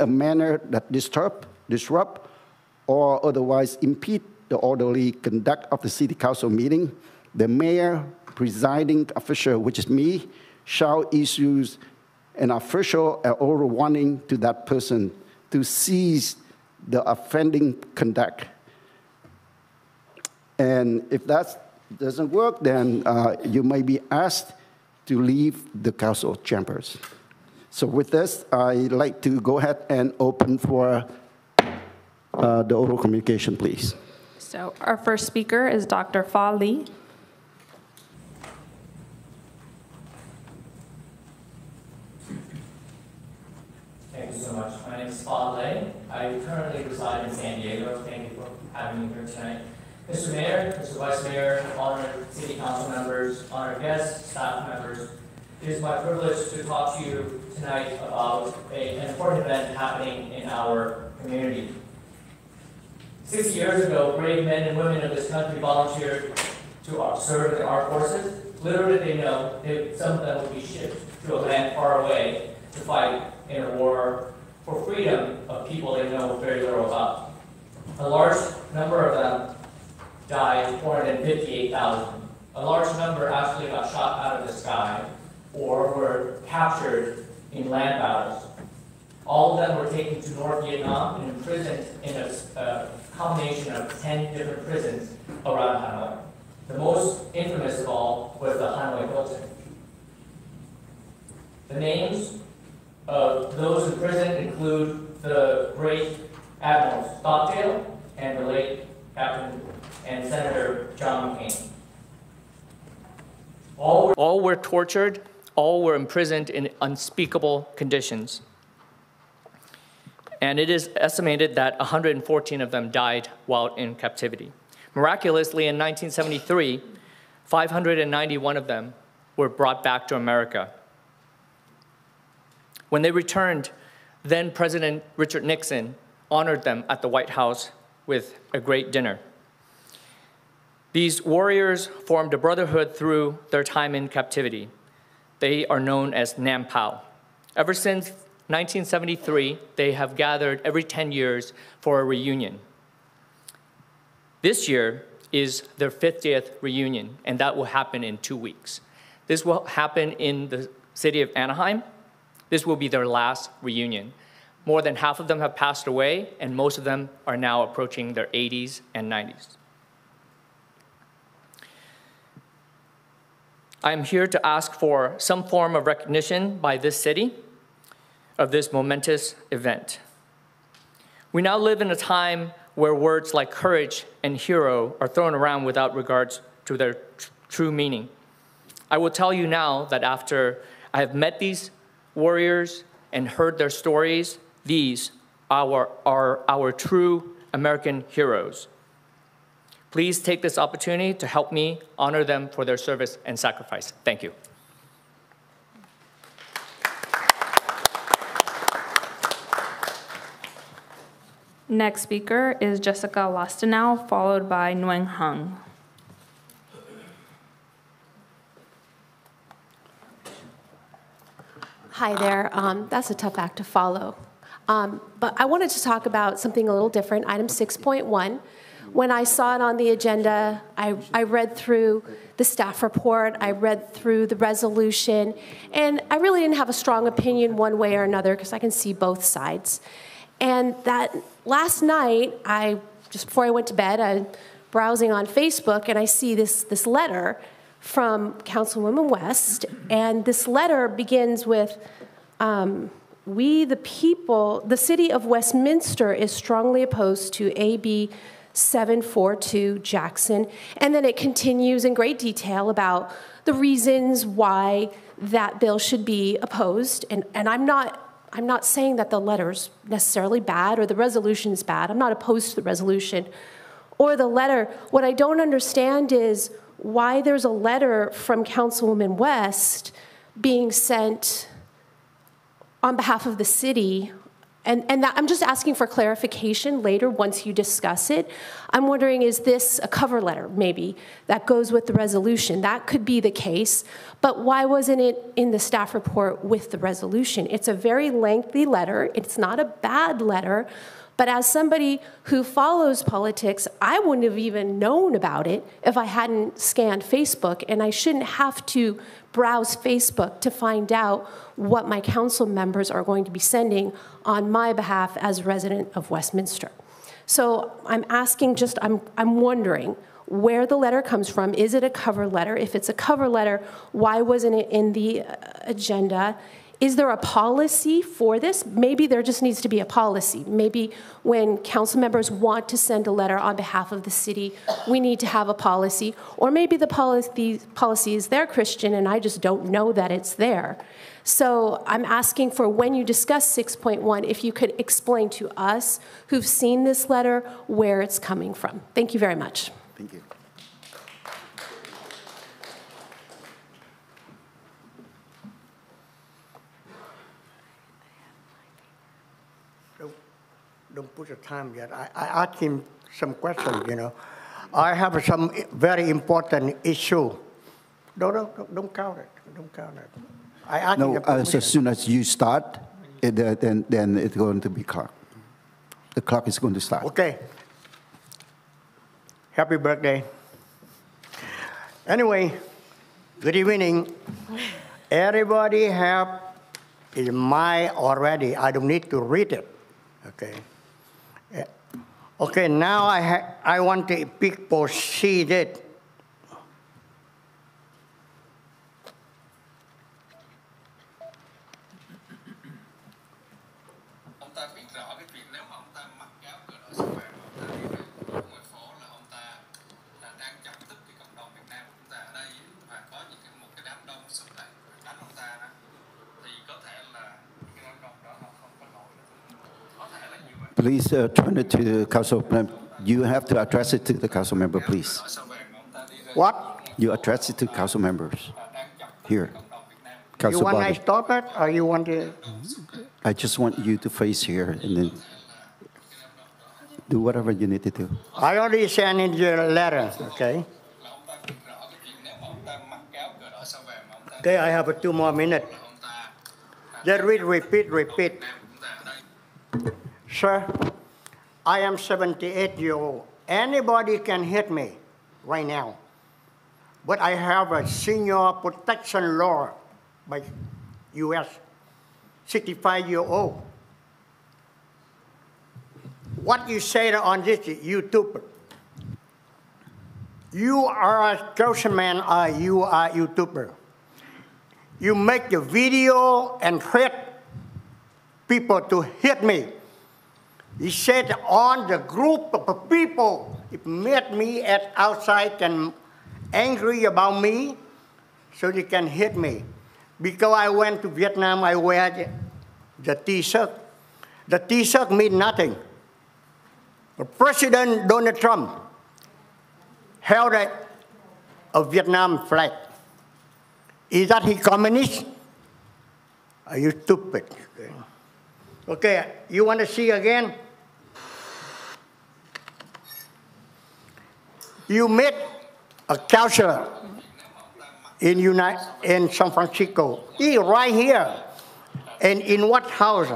a manner that disrupt, or otherwise impede the orderly conduct of the city council meeting, the mayor, presiding official, which is me, shall issue an official order warning to that person to cease the offending conduct. And if that doesn't work, then you may be asked to leave the council chambers. So with this, I'd like to go ahead and open for the oral communication, please. So our first speaker is Dr. Fa Lee. Thank you so much. My name is Fa Lee. I currently reside in San Diego. Thank you for having me here tonight. Mr. Mayor, Mr. Vice Mayor, honored City Council members, honored guests, staff members, it is my privilege to talk to you tonight about an important event happening in our community. 60 years ago, brave men and women of this country volunteered to serve in the armed forces. Little did they know that some of them would be shipped to a land far away to fight in a war for freedom of people they know very little about. A large number of them died, 458,000. A large number actually got shot out of the sky or were captured in land battles. All of them were taken to North Vietnam and imprisoned in a combination of 10 different prisons around Hanoi. The most infamous of all was the Hanoi Hilton. The names of those in prison include the great Admiral Stockdale and the late Captain and Senator John McCain. All were tortured, all were imprisoned in unspeakable conditions. And it is estimated that 114 of them died while in captivity. Miraculously, in 1973, 591 of them were brought back to America. When they returned, then President Richard Nixon honored them at the White House with a great dinner. These warriors formed a brotherhood through their time in captivity. They are known as Nam Pao. Ever since 1973, they have gathered every 10 years for a reunion. This year is their 50th reunion, and that will happen in 2 weeks. This will happen in the city of Anaheim. This will be their last reunion. More than half of them have passed away, and most of them are now approaching their 80s and 90s. I am here to ask for some form of recognition by this city of this momentous event. We now live in a time where words like courage and hero are thrown around without regards to their true meaning. I will tell you now that after I have met these warriors and heard their stories, these are our true American heroes. Please take this opportunity to help me honor them for their service and sacrifice. Thank you. Next speaker is Jessica Lostenow, followed by Nguyen Hung. Hi there. That's a tough act to follow. But I wanted to talk about something a little different, item 6.1. When I saw it on the agenda, I read through the staff report, I read through the resolution, and I really didn't have a strong opinion one way or another because I can see both sides. And that last night, just before I went to bed, I'm browsing on Facebook, and I see this letter from Councilwoman West, and this letter begins with, we the people, the city of Westminster is strongly opposed to AB 742 Jackson, and then it continues in great detail about the reasons why that bill should be opposed, and I'm not saying that the letter's necessarily bad or the resolution's bad. I'm not opposed to the resolution or the letter. What I don't understand is why there's a letter from Councilwoman West being sent on behalf of the city And that, I'm just asking for clarification later once you discuss it. I'm wondering, is this a cover letter, maybe, that goes with the resolution? That could be the case, but why wasn't it in the staff report with the resolution? It's a very lengthy letter. It's not a bad letter, but as somebody who follows politics, I wouldn't have even known about it if I hadn't scanned Facebook, and I shouldn't have to browse Facebook to find out what my council members are going to be sending on my behalf as a resident of Westminster. So I'm asking, I'm wondering where the letter comes from. Is it a cover letter? If it's a cover letter, why wasn't it in the agenda? Is there a policy for this? Maybe there just needs to be a policy. Maybe when council members want to send a letter on behalf of the city, we need to have a policy. Or maybe the policy is there, Christian, and I just don't know that it's there. So I'm asking for, when you discuss 6.1, if you could explain to us who've seen this letter where it's coming from. Thank you very much. Thank you. Don't put the time yet. I asked him some questions, you know. I have some very important issue. Don't count it. Don't count it. I asked him the as soon as you start, then it's going to be clock. The clock is going to start. Okay. Happy birthday. Anyway, good evening. Everybody have in mind already. I don't need to read it. Okay. Okay, now I want to proceed it. Please turn it to the council. You have to address it to the council member, please. What? You address it to council members. Here. Council You want body. I stop it, or you want to? I just want you to face here and then do whatever you need to do. I already sent in your letter, okay? Okay, I have 2 more minutes. Just repeat. Sir, I am 78 years old. Anybody can hit me right now. But I have a senior protection law by U.S., 65 years old. What you say on this YouTube, you are a councilman or you are a YouTuber. You make a video and threat people to hit me. He said on the group of people, it met me at outside and angry about me, so they can hit me. Because I went to Vietnam, I wear the T-shirt. The T-shirt means nothing. President Donald Trump held a Vietnam flag. Is that he communist? Are you stupid? Okay, you want to see again? You met a counselor in San Francisco. He right here. And in what house?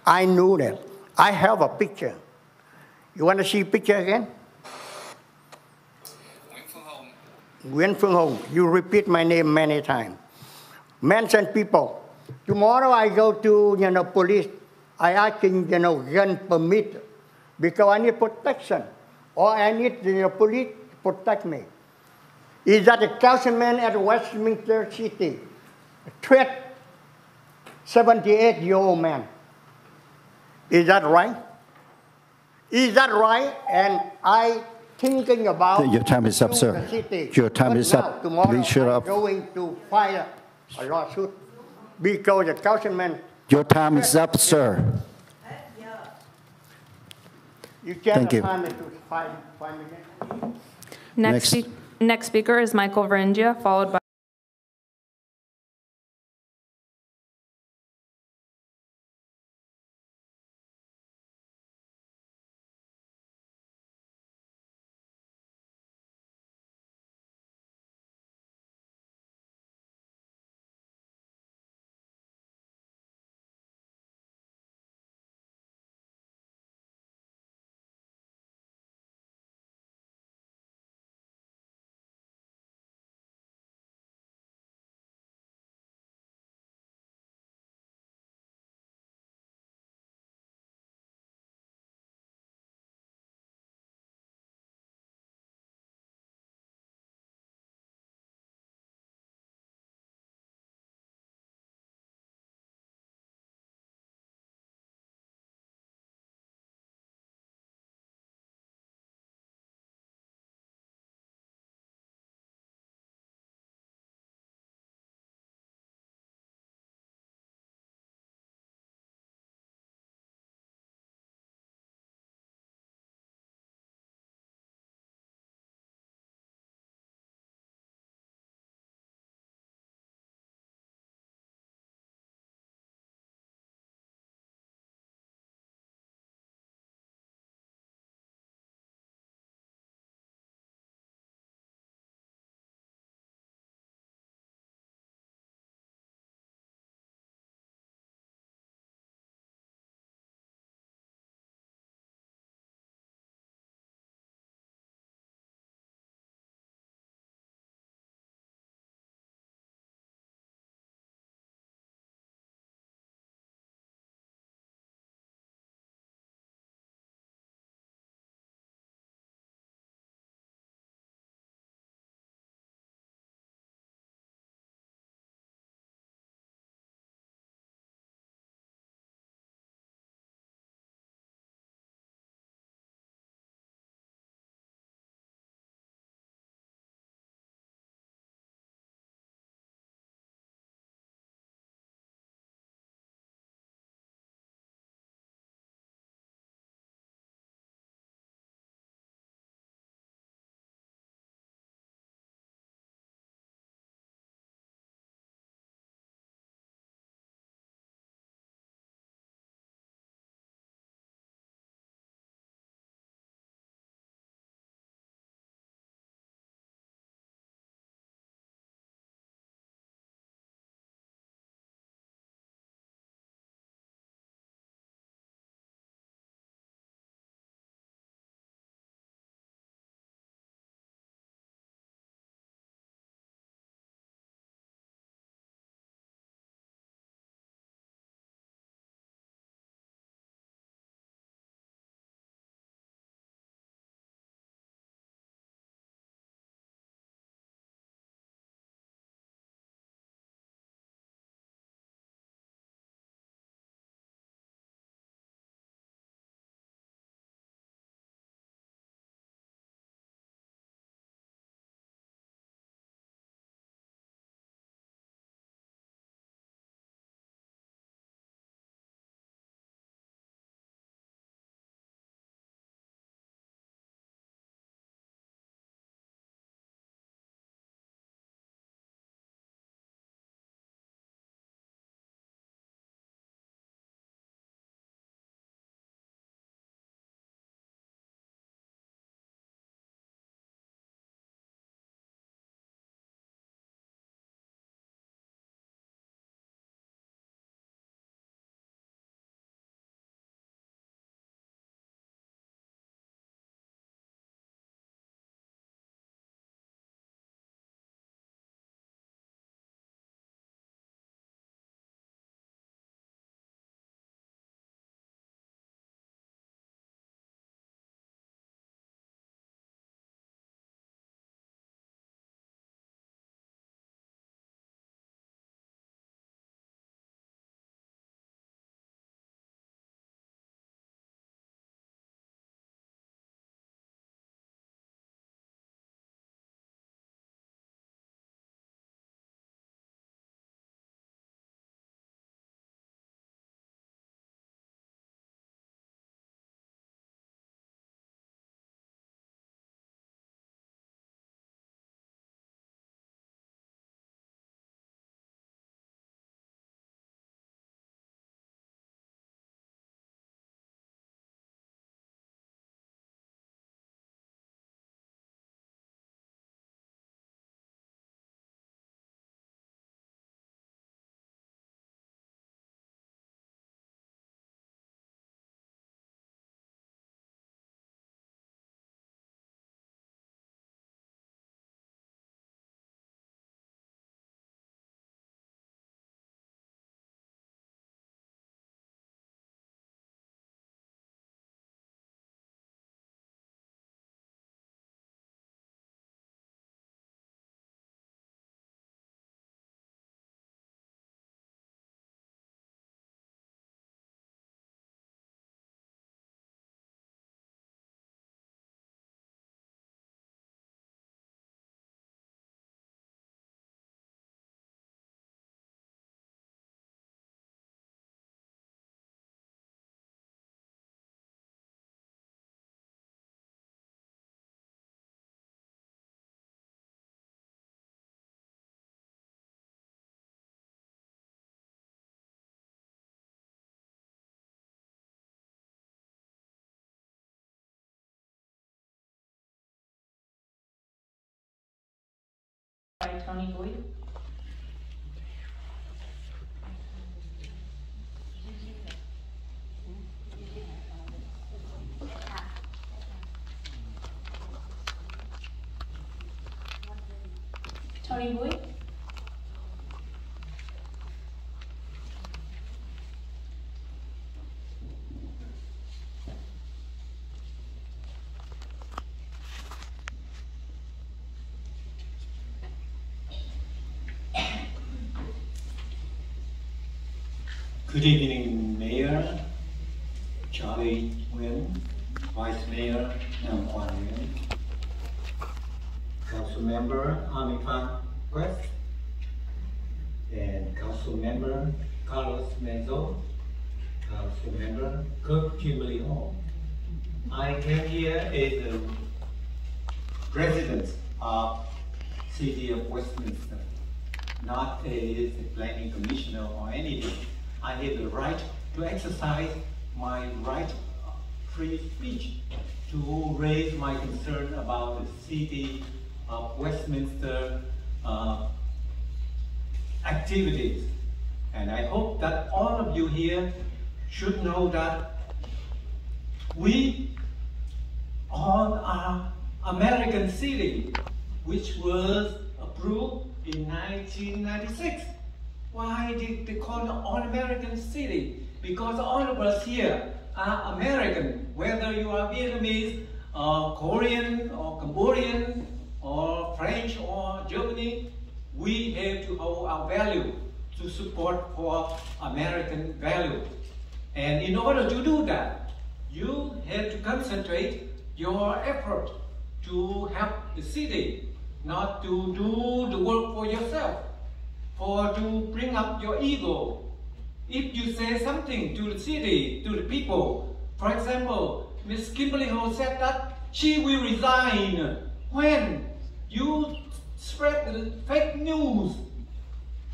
I knew that. I have a picture. You want to see a picture again? Nguyen Phương Hùng. You repeat my name many times. Mention people. Tomorrow I go to, police. I asking, gun permit because I need protection, or I need police to protect me. Is that a councilman at Westminster City? Threat 78-year-old man. Is that right? Is that right? And I thinking about your time is up, sir. Your time is up. Tomorrow Please shut up. I'm going to file a lawsuit because the councilman. Your time is up, sir. You can't Thank you. time it to 5 minutes. Next speaker is Michael Varengia, followed by Tony Boyd. Tony Boyd. Good evening, Mayor, Charlie Nguyen, Vice Mayor Nam Quan Nguyen, Council Member Ami Phan Quest, and Council Member Carlos Menzo, Council Member Kirk Kimberly Hall. I came here as a resident of City of Westminster, not as a planning commissioner or anything. I have the right to exercise my right of free speech to raise my concern about the City of Westminster activities. And I hope that all of you here should know that we all are American city, which was approved in 1996. Why did they call it All-American City? Because all of us here are American, whether you are Vietnamese, or Korean, or Cambodian, or French, or Germany, we have to hold our value to support for American value. And in order to do that, you have to concentrate your effort to help the city, not to do the work for yourself, or to bring up your ego. If you say something to the city, to the people, for example, Ms. Kimberly Ho said that she will resign when you spread the fake news.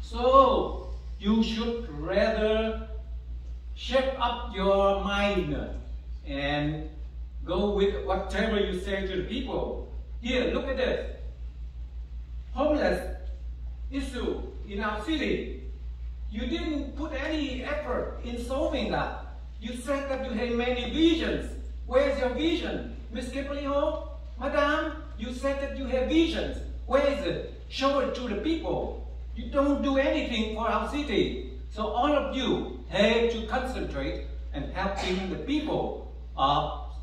So you should rather shape up your mind and go with whatever you say to the people. Here, look at this. Homeless issue in our city. You didn't put any effort in solving that. You said that you had many visions. Where's your vision? Ms. Kimberly Ho, Madam, you said that you have visions. Where is it? Show it to the people. You don't do anything for our city. So all of you have to concentrate and helping the people of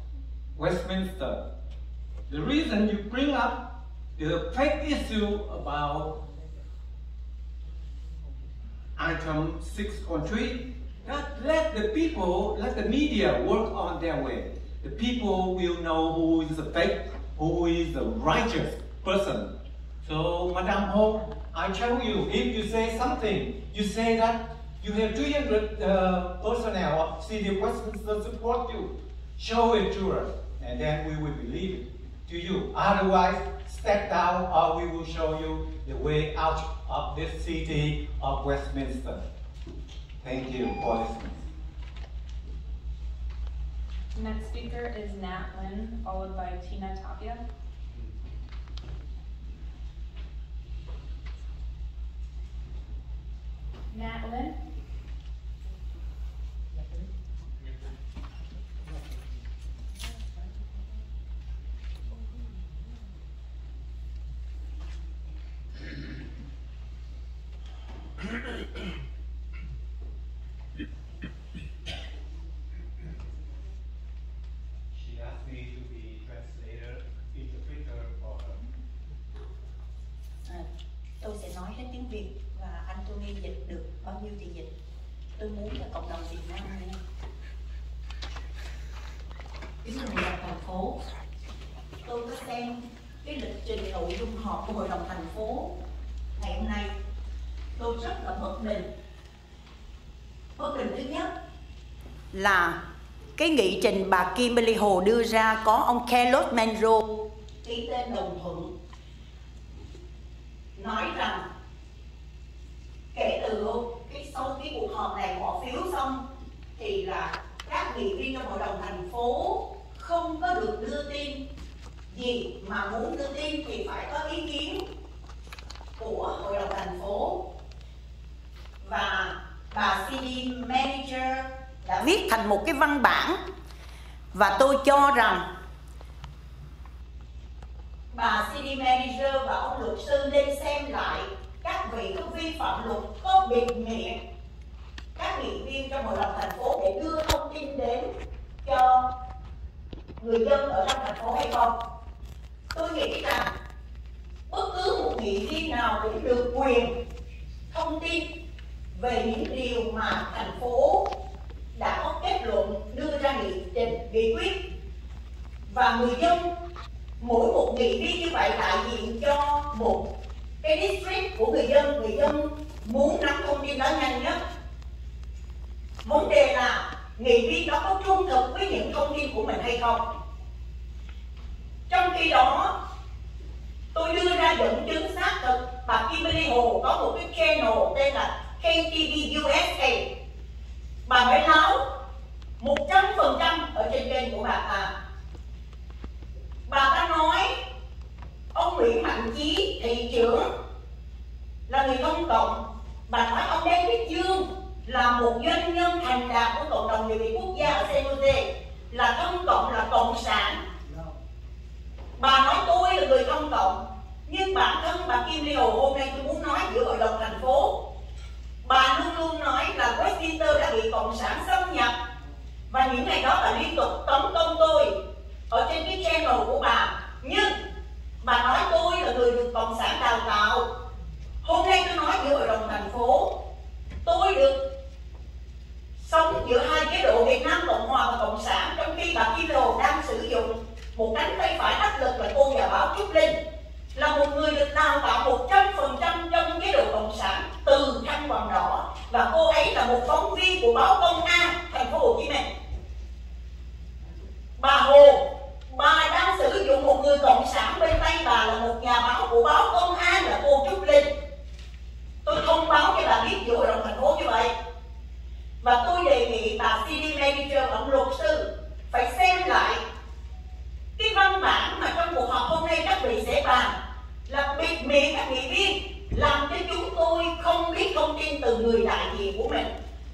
Westminster. The reason you bring up the fake issue about item 6.3, that let the people, let the media work on their way. The people will know who is the fake, who is the righteous person. So, Madam Ho, I tell you, if you say something, you say that you have 300 personnel of City of Westminster support you. Show it to us, and then we will believe it to you. Otherwise, step down, or we will show you the way out of this City of Westminster. Thank you for listening. Next speaker is Nat Lynn, followed by Tina Tapia. Nat Lynn. She asked me to be translator, interpreter for her. Tôi sẽ nói hết tiếng Việt và anh Tony dịch được bao nhiêu thì dịch. Tôi muốn là cộng đồng Việt Nam nghe. Kính thưa hội đồng thành phố, tôi có xem cái lịch trình nội dung họp của hội đồng thành phố ngày hôm nay. Tôi rất là bất bình. Bất bình thứ nhất là cái nghị trình bà Kimberly Hồ đưa ra có ông Carlos Menzo ký tên đồng thuận, nói rằng kể từ sau cái cuộc họp này bỏ phiếu xong thì là các nghị viên trong hội đồng thành phố không có được đưa tin gì, mà muốn đưa tin thì phải có ý kiến của Hội đồng thành phố và bà CD Manager đã viết thành một cái văn bản, và tôi cho rằng bà CD Manager và ông luật sư nên xem lại các vị có vi phạm luật, có bịt miệng các nghị viên trong Hội đồng thành phố để đưa thông tin đến cho người dân ở trong thành phố hay không. Tôi nghĩ rằng bất cứ một nghị viên nào cũng được quyền thông tin về những điều mà thành phố đã có kết luận đưa ra nghị quyết, và người dân, mỗi một nghị viên như vậy đại diện cho một cái district của người dân muốn nắm thông tin đó nhanh nhất. Vấn đề là nghị viên đó có trung thực với những thông tin của mình hay không. Trong khi đó, tôi đưa ra dẫn chứng xác thực, bà Bi36u có một cái channel tên là HĐTP USA. Bà mới nói 100% ở trên kênh của bà ta. Bà ta nói ông Nguyễn Mạnh Chí, thị trưởng, là người công cộng. Bà nói ông David Dương là một doanh nhân thành đạt của cộng đồng người Việt quốc gia ở San Jose, là thân cộng, là cộng sản. Bà nói tôi là người công cộng, nhưng bản thân bà Bi36u hôm nay tôi muốn nói giữa Hội đồng thành phố, bà luôn luôn nói là Westminster đã bị cộng sản xâm nhập, và những ngày đó bà liên tục tấn công tôi ở trên cái channel của bà. Nhưng bà nói tôi là người được cộng sản đào tạo. Hôm nay tôi nói giữa Hội đồng thành phố, tôi được sống giữa hai chế độ Việt Nam Cộng Hòa và Cộng sản, trong khi bà Bi36u đang sử dụng một cánh tay phải đắc lực là cô nhà báo Trúc Linh, là một người được đào tạo 100% trong chế độ Cộng sản từ Khăn Quàng Đỏ, và cô ấy là một phóng viên của báo Công an thành phố Hồ Chí Minh. Bà Hồ, bà đang sử dụng một người cộng sản bên tay bà là một nhà báo của báo Công an là cô Trúc Linh. Tôi thông báo cho bà biết giữa Hội đồng thành phố như vậy. Và tôi đề nghị bà CD Manager và ông luật sư phải xem lại cái văn bản mà trong cuộc họp hôm nay các vị sẽ bàn, là bịt miệng các nghị viên, làm cho chúng tôi không biết thông tin từ người đại diện của mình.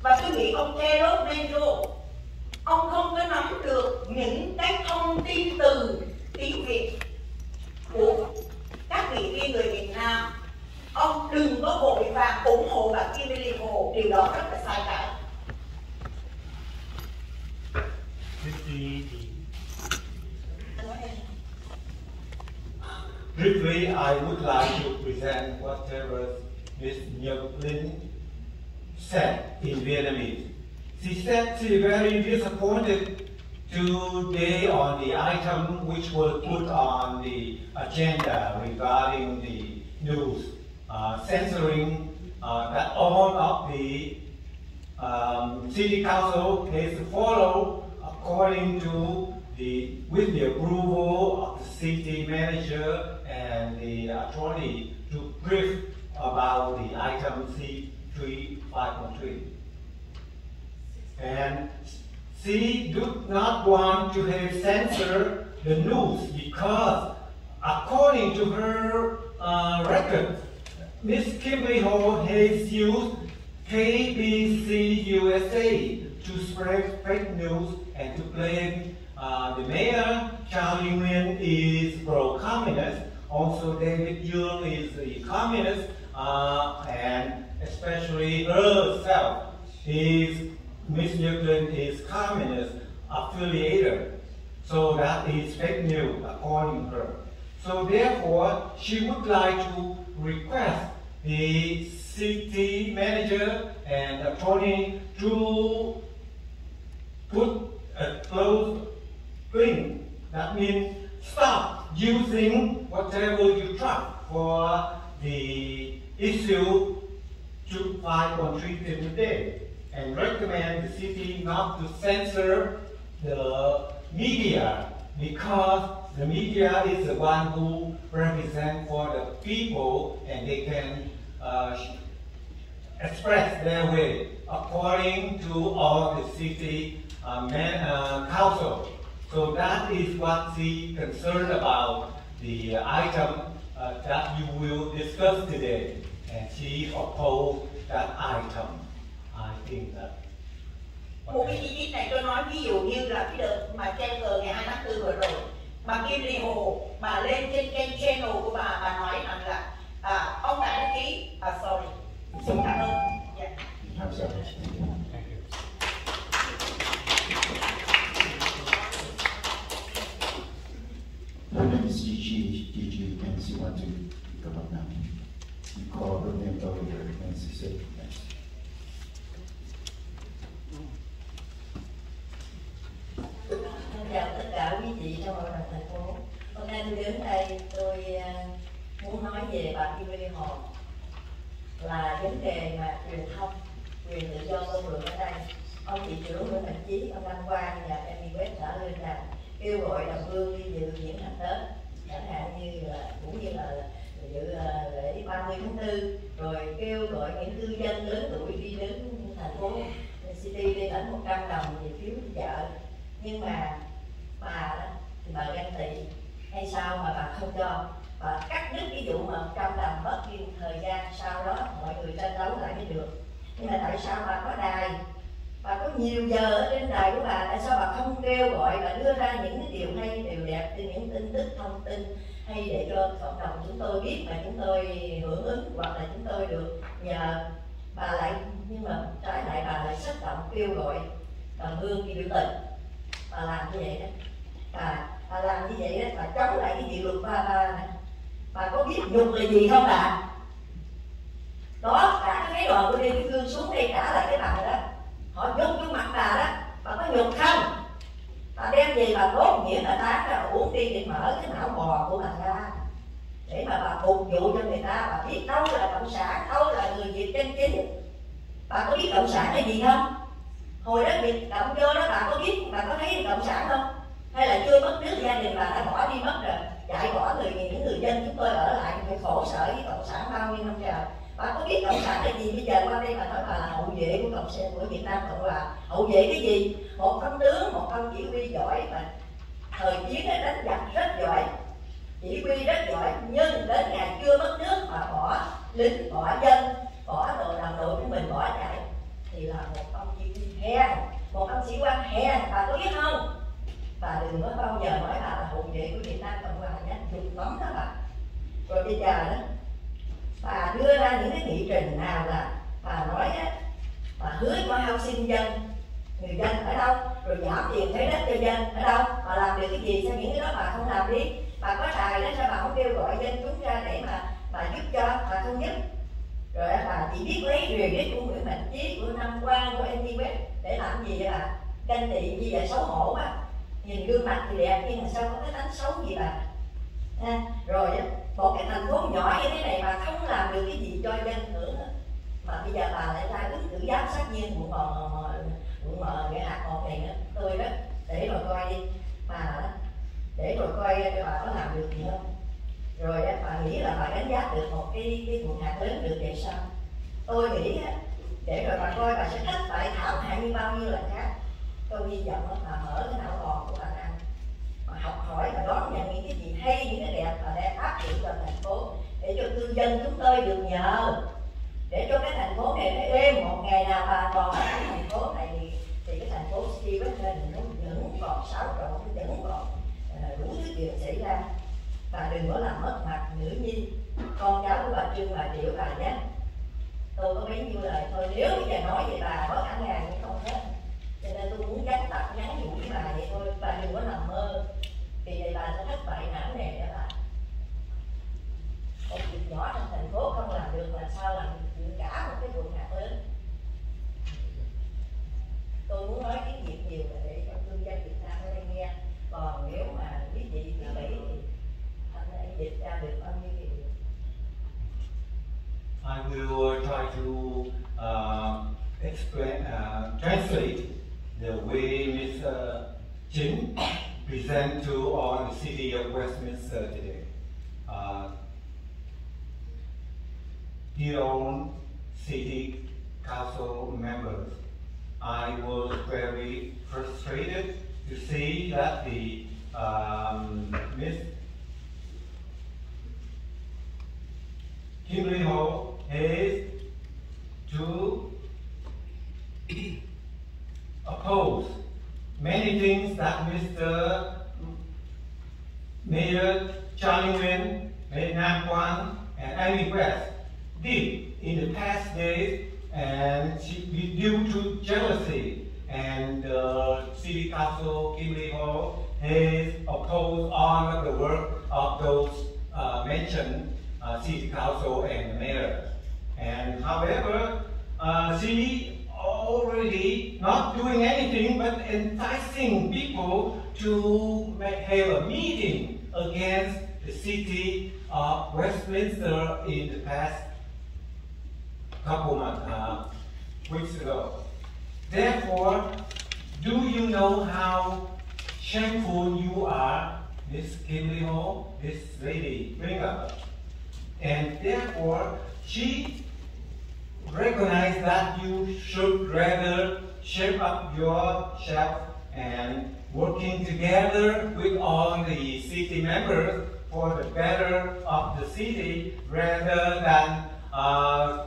Và tôi nghĩ ông Taylor Menro, ông không có nắm được những cái thông tin từ tiếng Việt của các nghị viên người Việt Nam. Ông đừng có vội vàng ủng hộ bà Bi36u, điều đó rất là sai trái. Briefly, I would like to present whatever Ms. Nhật said in Vietnamese. She said she very disappointed today on the item which was put on the agenda regarding the news, censoring that all of the city council has to follow according to with the approval of the city manager and the attorney to brief about the item C35.3. And she did not want to have censored the news because, according to her record, Ms. Bi36u has used KBC USA to spread fake news and to claim the mayor, Charlie Nguyen, is pro-communist. Also, David Young is a communist, and especially herself, Ms. Nhật is communist affiliated. So that is fake news, according to her. So therefore, she would like to request the city manager and attorney to put a close thing. That means stop using whatever you trust for the issue 5.3 today, and recommend the city not to censor the media, because the media is the one who represents for the people, and they can express their way according to all the city council. So that is what she concerned about the item that you will discuss today, and she opposed that item. I think that. Một cái chi tiết này tôi nói ví dụ như là cái đợt mà treo cờ ngày 2 tháng 4 vừa rồi, bà Kim Ly Hồ, bà lên trên kênh channel của bà nói rằng là ông đã đăng ký, sorry, xin cảm ơn. Yeah. My name is Gigi, and she want to come up now. You call her name earlier, and she said next. Chào tất cả quý vị trong hội đồng thành phố. Hôm nay tôi đến đây tôi muốn nói về bà Kim Ly Hồ là vấn đề mà truyền thông, quyền tự do ngôn luận ở đây. Ông thị trưởng Nguyễn Mạnh Chí, ông Lâm Quang và HĐTP West đã lên đàn kêu gọi đồng hương đi dự diễn hành Tết, chẳng hạn như là cũng như là dự lễ 30 tháng 4, rồi kêu gọi những cư dân lớn tuổi đi đến thành phố City đi lãnh 100 đồng về phiếu chợ. Nhưng mà bà đó thì bà ganh tị hay sao mà bà không cho, bà cắt đứt cái vụ mà 100 đồng mất đi thời gian, sau đó mọi người tranh đấu lại mới được. Nhưng mà tại sao bà có đài, bà có nhiều giờ ở trên đài của bà, tại sao bà không kêu gọi và đưa ra những cái điều hay, điều đẹp, những tin tức, thông tin hay để cho cộng đồng chúng tôi biết mà chúng tôi hưởng ứng, hoặc là chúng tôi được nhờ. Bà lại, nhưng mà trái lại bà lại xúc động kêu gọi đồng hương đi biểu tình. Bà làm như vậy đó, bà làm như vậy đó, bà chống lại cái dự luật 33 này. Bà có biết nhục là gì không bà? Đó, cả cái đoàn của Lê Thị Cương xuống đây trả lại cái bằng đó, họ nhục vô mặt bà đó, bà có nhục không? Bà đem về bà đốt nghĩa là tán ra uống đi để mở cái não bò của bà ra, để mà bà phục vụ cho người ta. Bà biết đâu là cộng sản, đâu là người Việt chân chính. Bà có biết cộng sản là gì không? Hồi đó Việt Cộng vô đó bà có biết, bà có thấy cộng sản không? Hay là chưa mất nước gia đình bà đã bỏ đi mất rồi, chạy bỏ những người dân chúng tôi ở lại phải khổ sở với cộng sản bao nhiêu năm trời. Bà có biết cộng sản là gì? Bây giờ qua đây bà nói bà là hậu vệ của cộng sản của Việt Nam Cộng Hòa. Hậu vệ cái gì? Một công tướng, một công chỉ huy giỏi mà thời chiến đánh giặc rất giỏi, chỉ huy rất giỏi, nhưng đến ngày chưa mất nước mà bỏ lính, bỏ dân, bỏ đồng đội của mình bỏ chạy thì là một ông chỉ huy hèn, một ông sĩ quan hèn. Bà có biết không? Bà đừng có bao giờ nói bà là hậu vệ của Việt Nam Cộng Hòa nhé, chụp nóng đó bà. Rồi bây giờ đó, bà đưa ra những cái nghị trình nào là bà nói á, bà hứa có housing dân, người dân ở đâu, rồi giảm tiền thuế đất cho dân ở đâu, bà làm được cái gì? Sao những cái đó bà không làm đi? Bà có tài đó, sao bà không kêu gọi dân chúng ra để mà bà giúp cho, bà không giúp? Rồi bà chỉ biết lấy rìu của Nguyễn Mạnh Chí, của Nam Quang, của HĐTP West để làm gì vậy bà? Canh tị như vậy xấu hổ quá. Nhìn gương mặt thì đẹp nhưng mà sao có cái tánh xấu gì bà? Rồi một cái thành phố nhỏ như thế này mà không làm được cái gì cho dân hưởng, mà bây giờ bà lại ra ứng cử giám sát viên vụ mờ cái hạt một này nữa. Tôi đó để rồi coi đi bà đó, để rồi coi bà có làm được gì không. Rồi bà nghĩ là bà đánh giá được một cái vụ hạt lớn được vậy sao? Tôi nghĩ để rồi bà coi bà sẽ thất bại thảm hại như bao nhiêu lần khác. Tôi hy vọng bà mở cái não bò của bà ra, bà học hỏi và đón nhận những cái gì hay, những cái đẹp và đem áp dụng vào thành phố để cho cư dân chúng tôi được nhờ, để cho cái thành phố này nó êm. Một ngày nào bà còn ở cái thành phố này thì cái thành phố City Westminster nó vẫn còn xáo trộn, nó vẫn còn đủ thứ chuyện xảy ra. Bà đừng có làm mất mặt nữ nhi con cháu của bà Trương, bà Triệu bà nhé. Tôi có bấy nhiêu lời thôi, nếu bây giờ nói vậy bà có cả ngàn nhưng không hết. Cho nên tôi muốn nhắn tập nhắn nhủ với bà vậy thôi, bà đừng có nằm mơ, vì vậy bà sẽ thất bại não nề đó bà. Một việc nhỏ trong thành phố không làm được là sao làm được cả một cái vụ hạt lớn. Tôi muốn nói tiếng Việt nhiều là để cho cư dân Việt Nam ở đây nghe. Còn nếu mà quý vị bị Mỹ thì anh ấy dịch ra được bao nhiêu điều. I will try to explain, translate the way Mr. Jin present to all the city of Westminster today. Dear own city council members, I was very frustrated to see that the Kimberly Hall is to oppose many things that Mr. Mayor Charlie Nguyen, Mayor Nam Quang, and Ivy West did in the past days, and due to jealousy, and City Council Kimberly Hall has opposed all of the work of those mentioned City Council and the Mayor. And however, she already not doing anything but enticing people to have a meeting against the city of Westminster in the past couple weeks ago. Therefore, do you know how shameful you are, Miss Kimberly Hall, this lady, bring up? And therefore, she recognized that you should rather shape up yourself and working together with all the city members for the better of the city rather than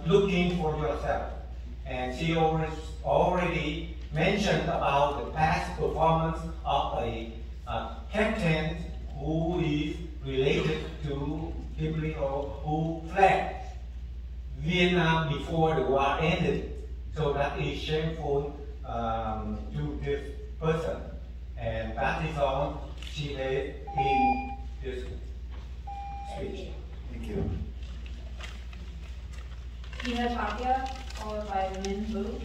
looking for yourself. And she already mentioned about the past performance of a captain who is related to Kimberly Hall, who fled Vietnam before the war ended. So that is shameful to this person. And that is all she had in this speech. Thank you. Tina Tapia, followed by Min Vu.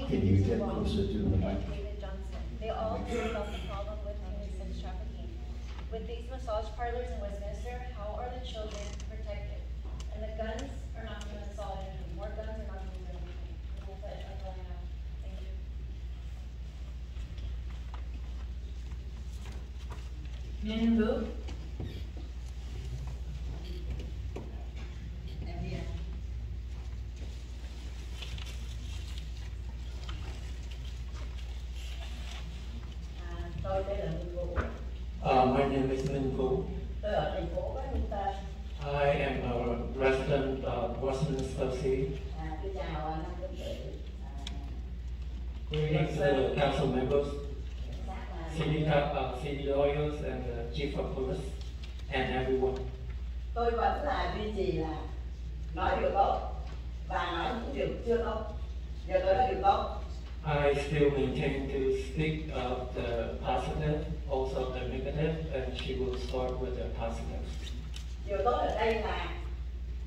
Can you get closer to the mic? They all know about the problem with sex trafficking. With these massage parlors in Westminster, how are the children protected? And the guns are not going to solve anything. More guns are not going to do anything. That's all I have. Thank you. Min Vu. My name is Min Vu. I am a resident of Westminster City. Greetings to the council members, city lawyers, and the chief of police, and everyone. Tôi vẫn là duy trì là nói điều tốt và nói những điều chưa tốt. Giờ tôi nói điều tốt. I still maintain to speak of the positive, also the negative, and she will start with the positive. Điều tốt ở đây là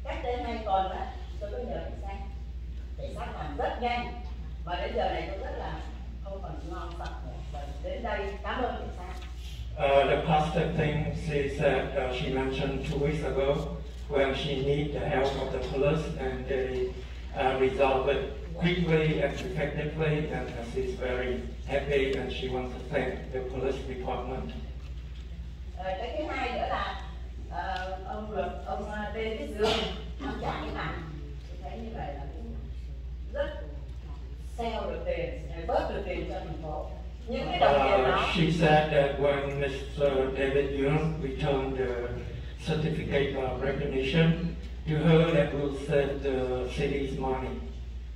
cách đây 2 tuần đó, tôi có nhờ cảnh sát làm rất nhanh, và đến giờ này tôi rất là không còn ngon sạch nữa. Đến đây cảm ơn cảnh sát. The positive thing is that she mentioned 2 weeks ago when she needed the help of the police and they resolved it quickly and effectively, and she's very happy and she wants to thank the police department. Cái thứ hai nữa là ông David Dương, ông trả cái bằng, tôi thấy như vậy là cũng rất sale được tiền, bớt được tiền cho thành phố. Những cái đồng tiền đó. She said that when Mr. David Young returned the certificate of recognition to her, that will save the city's money.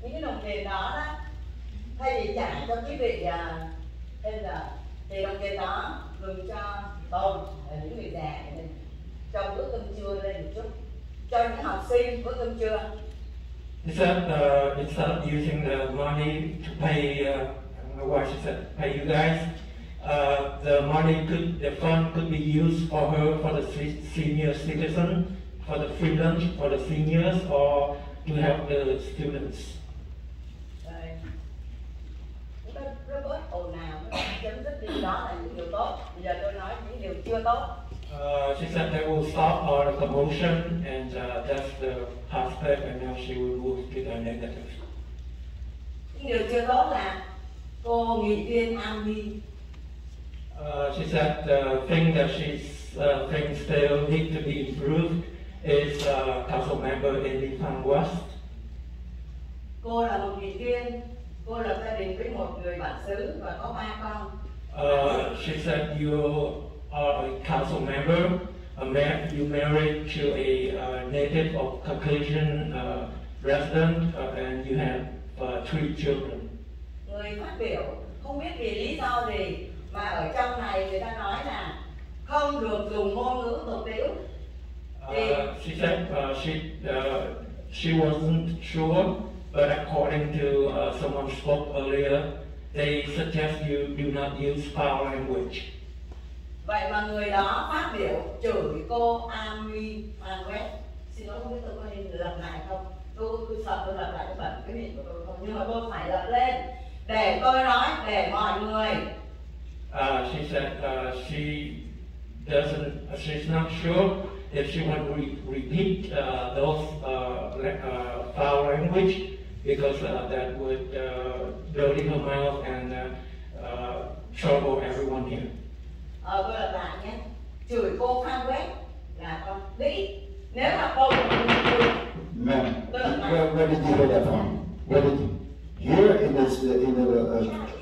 Những cái đồng tiền đó, thay vì trả cho quý vị tên là thì đồng tiền đó dùng cho tôi và những người già của mình, cho bữa cơm trưa lên một chút, cho những học sinh bữa cơm trưa. Instead of using the money to pay, I don't know why she said pay you guys, the fund could be used for her, for the senior citizen, for the free lunch for the seniors, or to help the students. Nó bớt ồn ào, nó chấm dứt đi, đó là những điều tốt. Bây giờ tôi nói những điều chưa tốt. She said that will will stop all the commotion, and that's the positive, and now she will move to the negative. Điều chưa tốt là cô nghị viên Ami. She said the thing that she's thinks still need to be improved is council member in Dân Pha West. Cô là một nghị viên, cô lập gia đình với một người bản xứ và có 3 con. She said you are a council member, you married to a native of Caucasian resident, and you have 3 children. Người phát biểu không biết vì lý do gì mà ở trong này người ta nói là không được dùng ngôn ngữ tục tiễu. She said she wasn't sure, but according to someone spoke earlier, they suggest you do not use foul language. Vậy mà người đó phát biểu chửi cô Ami West. Xin lỗi, không biết tôi có nên lặp lại không? Tôi sợ tôi lặp lại cái bẩn cái miệng của tôi không, nhưng mà tôi phải lặp lên để tôi nói để mọi người. She said she's not sure if she want to repeat those foul language because that would dirty her mouth and trouble everyone here. Tôi lặp lại nhé. Chửi cô Phan West là con đĩ. Nếu mà cô Ma'am, where did you hear that from? Where did you hear in the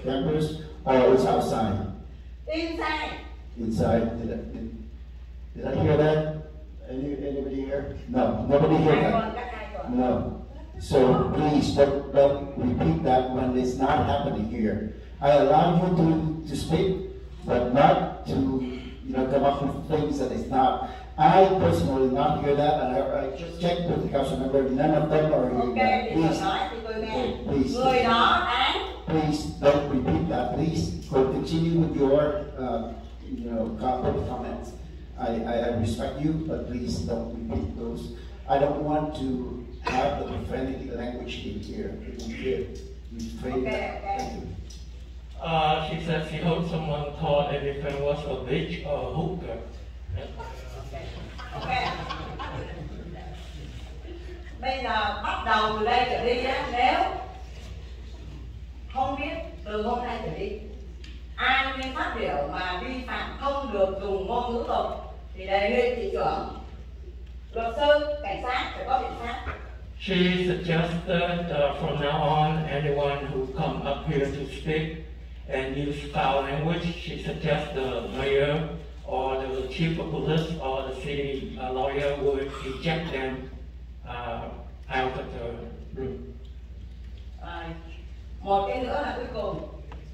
campus or it's outside? Inside. Inside. Did I hear that? Anybody here? No, nobody heard that. No. So please don't repeat that when it's not happening here. I allow you to speak, but not to come up with things that is not. I personally did not hear that, and I just checked with the council member. None of them are hearing that. Please, please don't repeat that. Please continue with your public comments. I respect you, but please don't repeat those. I don't want to have the profanity language in here. Thank you. She said she heard someone call everything was a bitch or a hooker. Okay. Bây giờ bắt đầu từ đây trở đi á, nếu không biết từ hôm nay trở đi ai nên phát biểu mà vi phạm không được dùng ngôn ngữ tục thì đề nghị thị trưởng, luật sư, cảnh sát phải có biện pháp. She suggested from now on anyone who come up here to speak and use foul language, she suggests the mayor or the chief of police or the city lawyer would eject them out of the room. Một cái nữa là cuối cùng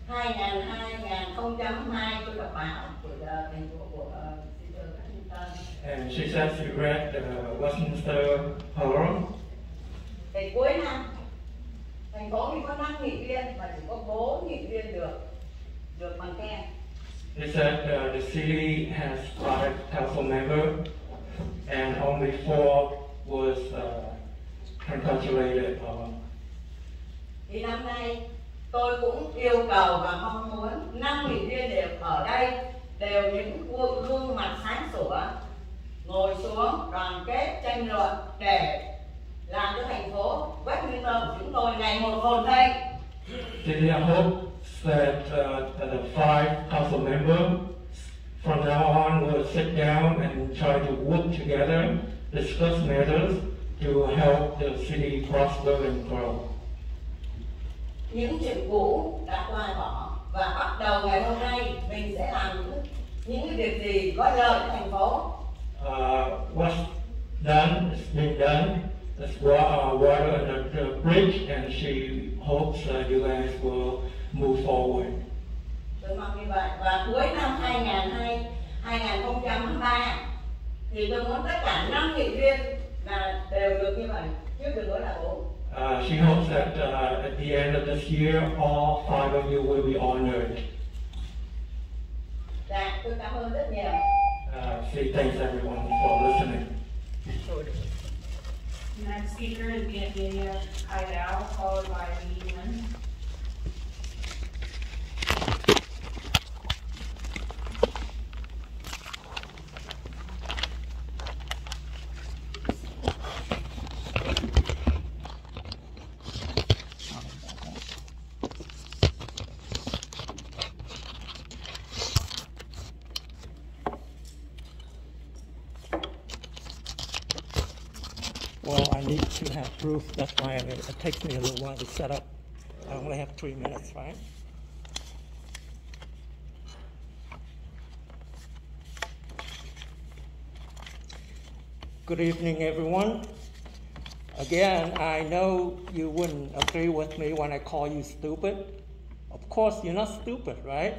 2002 tôi đọc báo của thành phố của Washington. And she says she read the Westminster Herald. Thì cuối năm thành phố mình có 5 nghị viên mà chỉ có 4 nghị viên được bằng khen. They said the city has 5 council members and only 4 was congratulated. Thì năm nay tôi cũng yêu cầu và mong muốn 5 nghị viên đều ở đây đều những gương mặt sáng sủa, ngồi xuống đoàn kết tranh luận để làm cho thành phố Westminster của chúng tôi ngày một phồn thịnh. City hopes that the 5 council members from now on will sit down and try to work together, discuss matters to help the city prosper and grow. Những chuyện cũ đã qua bỏ và bắt đầu ngày hôm nay mình sẽ làm những cái việc gì có lợi cho thành phố. What's done has been done. There's water under the bridge, and she hopes you guys will move forward. Tôi mong như vậy. Và cuối năm 2023 thì tôi muốn tất cả 5 nghị viên là đều được như vậy, chứ đừng có là 4. She hopes that at the end of this year, all 5 of you will be honored. Dạ, tôi cảm ơn rất nhiều. She thanks everyone for listening. Next speaker is Bi36u, followed by Bi36u. Well, I need to have proof. That's why it takes me a little while to set up. I only have 3 minutes, right? Good evening, everyone. Again, I know you wouldn't agree with me when I call you stupid. Of course, you're not stupid, right?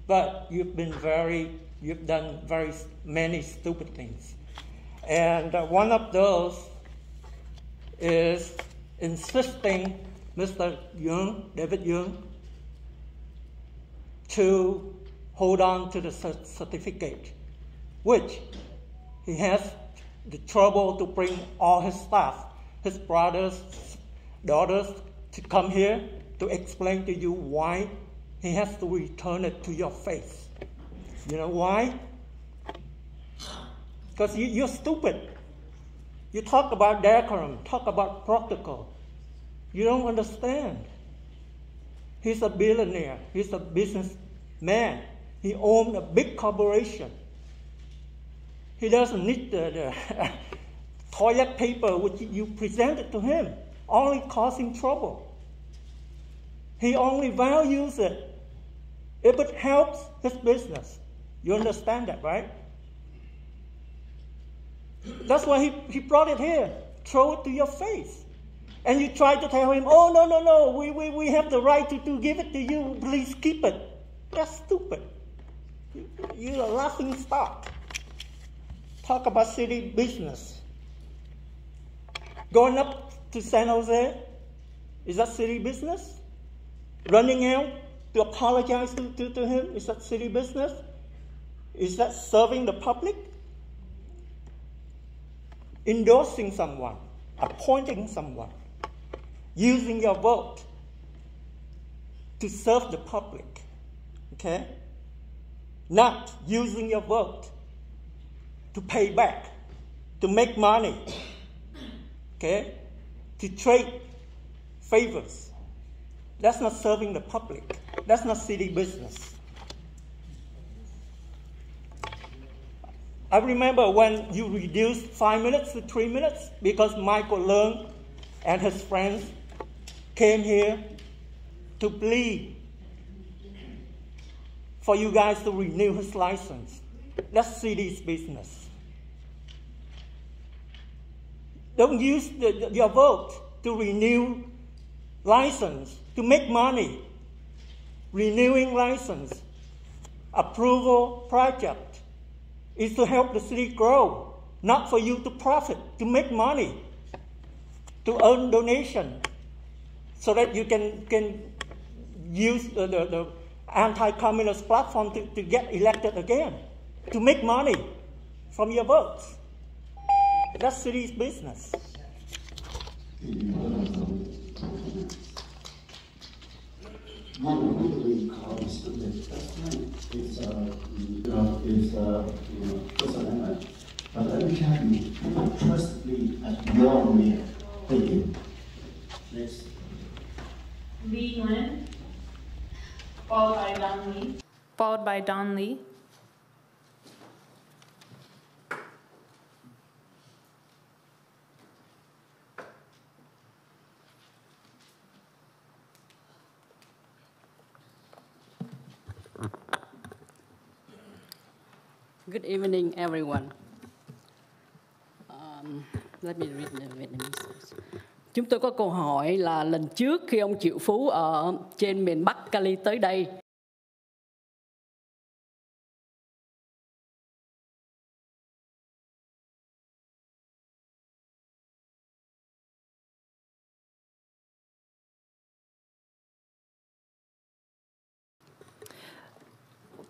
But you've done very many stupid things. And one of those is insisting Mr. David Young, to hold on to the certificate, which he has the trouble to bring all his staff, his brothers, daughters, to come here to explain to you why he has to return it to your face. You know why? Because you're stupid. You talk about decorum, talk about protocol. You don't understand. He's a billionaire. He's a businessman. He owns a big corporation. He doesn't need the toilet paper which you presented to him, only causing trouble. He only values it if it helps his business. You understand that, right? That's why he brought it here. Throw it to your face. And you try to tell him, oh, no, we have the right to give it to you. Please keep it. That's stupid. You're a laughing stock. Talk about city business. Going up to San Jose, is that city business? Running out to apologize to him, is that city business? Is that serving the public? Endorsing someone, appointing someone, using your vote to serve the public, okay? Not using your vote to pay back, to make money, okay? To trade favors. That's not serving the public. That's not city business. I remember when you reduced 5 minutes to 3 minutes because Michael Leung and his friends came here to plead for you guys to renew his license. That's city's business. Don't use your vote to renew license, to make money. Renewing license, approval project is to help the city grow, not for you to profit, to make money, to earn donation, so that you can use the anti-communist platform to get elected again, to make money from your votes. That's city's business. But let me tell you, people trust me as your mayor. Thank you. Next. Lee Nguyen, followed by Don Lee. Followed by Don Lee. Good evening, everyone. Let me read the Vietnamese. Chúng tôi có câu hỏi là lần trước khi ông Triệu Phú ở trên miền Bắc Cali tới đây,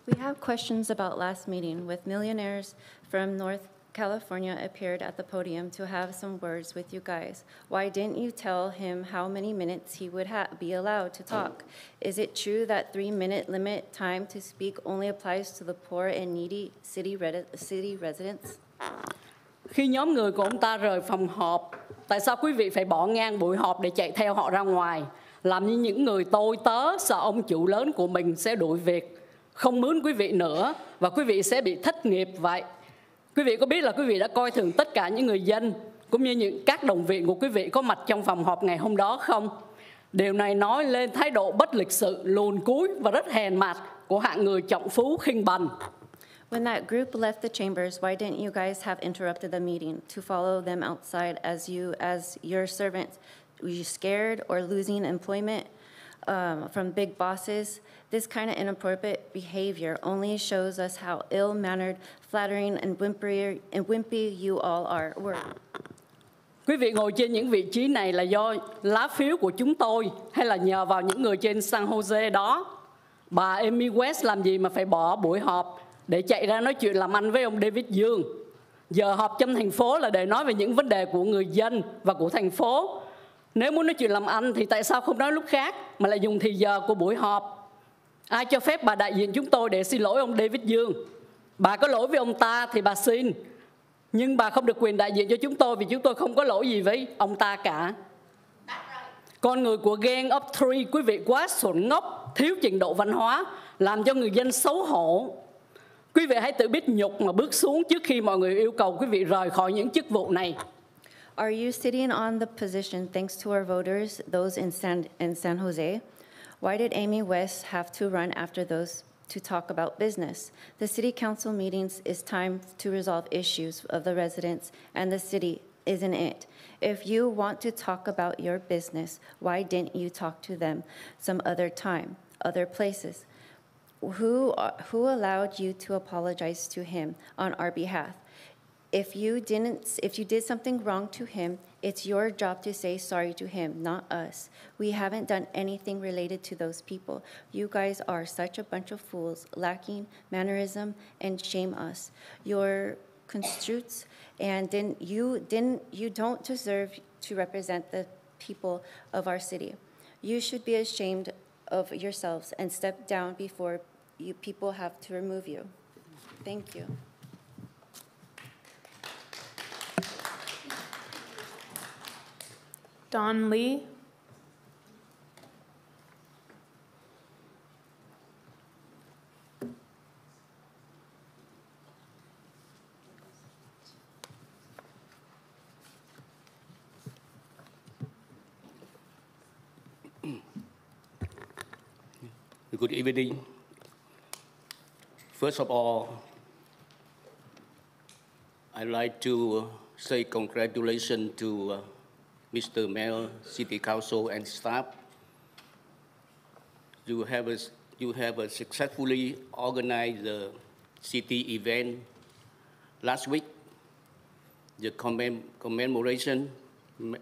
We have questions about last meeting with millionaires from North California appeared at the podium to have some words with you guys. Why didn't you tell him how many minutes he would be allowed to talk? Is it true that 3-minute limit time to speak only applies to the poor and needy city residents? khi nhóm người của ông ta rời phòng họp, tại sao quý vị phải bỏ ngang buổi họp để chạy theo họ ra ngoài, làm như những người tôi tớ sợ ông chủ lớn của mình sẽ đuổi việc, không mướn quý vị nữa và quý vị sẽ bị thất nghiệp vậy? Quý vị có biết là quý vị đã coi thường tất cả những người dân cũng như các đồng viện của quý vị có mặt trong phòng họp ngày hôm đó không? Điều này nói lên thái độ bất lịch sự, luồn cúi và rất hèn mặt của hạng người trọng phú khinh bần. When that group left the chambers, why didn't you guys have interrupted the meeting to follow them outside as your servants? Were you scared or losing employment from big bosses? This kind of inappropriate behavior only shows us how ill-mannered, flattering, and wimpy you all were. Quý vị ngồi trên những vị trí này là do lá phiếu của chúng tôi hay là nhờ vào những người trên San Jose đó? Bà Amy West làm gì mà phải bỏ buổi họp để chạy ra nói chuyện làm ăn với ông David Dương? Giờ họp trong thành phố là để nói về những vấn đề của người dân và của thành phố. Nếu muốn nói chuyện làm ăn thì tại sao không nói lúc khác mà lại dùng thì giờ của buổi họp? Ai cho phép bà đại diện chúng tôi để xin lỗi ông David Dương? Bà có lỗi với ông ta thì bà xin, nhưng bà không được quyền đại diện cho chúng tôi vì chúng tôi không có lỗi gì với ông ta cả. Con người của Gang of Three, quý vị quá xuẩn ngốc, thiếu trình độ văn hóa, làm cho người dân xấu hổ. Quý vị hãy tự biết nhục mà bước xuống trước khi mọi người yêu cầu quý vị rời khỏi những chức vụ này. Are you sitting on the position thanks to our voters, those in San Jose? Why did Amy West have to run after those to talk about business? The city council meetings is time to resolve issues of the residents and the city, isn't it? If you want to talk about your business, why didn't you talk to them some other time, other places? Who allowed you to apologize to him on our behalf? If you did something wrong to him, it's your job to say sorry to him, not us. We haven't done anything related to those people. You guys are such a bunch of fools, lacking mannerism, and shame us. You're constructs, and you don't deserve to represent the people of our city. You should be ashamed of yourselves and step down before people have to remove you. Thank you. Don Lee. Good evening. First of all, I'd like to say congratulations to Mr. Mayor, City Council, and staff. You have successfully organized the city event last week, the commemoration